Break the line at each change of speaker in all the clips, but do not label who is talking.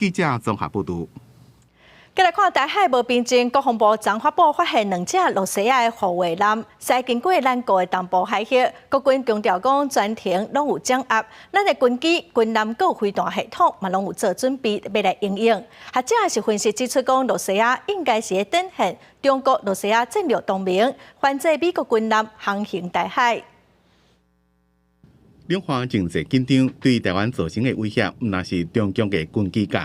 记者综合报道。
再来看台海无平静，国防部昨发布发现2只罗西亚的护卫舰，驶经过咱国的东部海域。国军强调讲，全程拢有掌握，咱的军机、军舰、各飞弹系统嘛拢有做准备要来应用。学者也是分析指出讲，罗西亚应该是展现中国罗西亚战略同盟，反制美国军舰航行台海。
两岸经济紧张对台湾造成的威胁，毋但是中共的军机舰。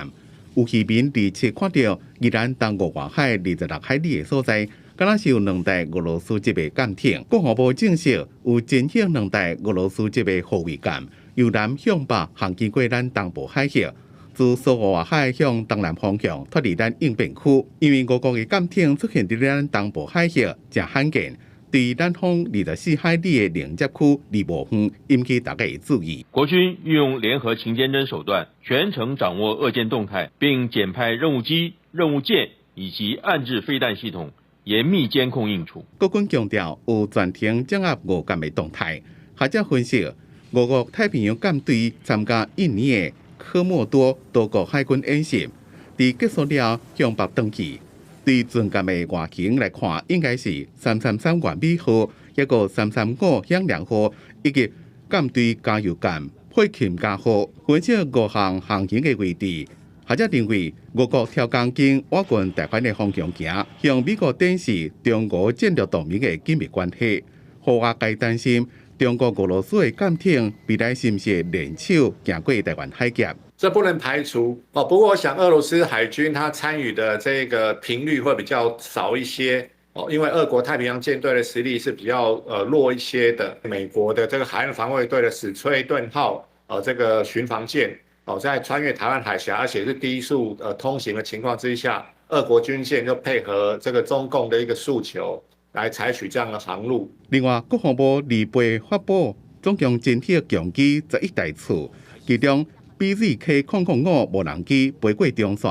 有渔民伫切看到宜兰东吴外海26海里的所在，敢若是有2台俄罗斯级的舰艇。国防部证实有侦测2台俄罗斯级的护卫舰由南向北航经过咱东部海峡，自苏俄外海向东南方向脱离咱应变区。因为俄国的舰艇出现伫咱东部海峡，真罕见。对咱方24海里的连接区离无远，引起大家的注意。
国军运用联合情监侦手段，全程掌握俄舰动态，并检派任务机、任务舰以及岸置飞弹系统，严密监控应处。
国军强调有全程掌握俄舰的动态。学者分析，俄国太平洋舰队参加印尼的科莫多多国海军演习，伫结束了向北登记。对船舰的外形来看，应该是333完美号，一个335响亮号，以及舰队加油舰佩琴加号。分析5项航行的位置，学者认为俄国挑钢筋挖滚台湾的方向行，向美国展示中俄战略同盟的紧密关系。互外界担心中国俄罗斯的舰艇未来是不是联手行过台湾海峡？
这不能排除哦。不过我想，俄罗斯海军它参与的这个频率会比较少一些哦，因为俄国太平洋舰队的实力是比较弱一些的。美国的这个海岸防卫队的史崔顿号这个巡防舰哦，在穿越台湾海峡，而且是低速通行的情况之下，俄国军舰就配合这个中共的一个诉求，来采取这样的航路。
另外，国防部2倍发布总共侦测强机11台次，其中BZK-005无人机飞过中线，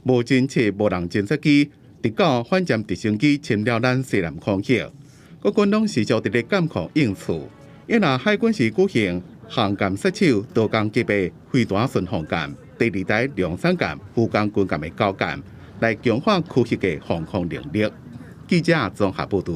无侦测无人侦测机19反舰直升机侵了咱西南空域。国军拢时常伫咧监控应处。越南海军是举行航舰失手多工级别飞弹巡航舰、第2台量产舰、护港军舰的交舰，来强化区域的防空能力。记者综合报道。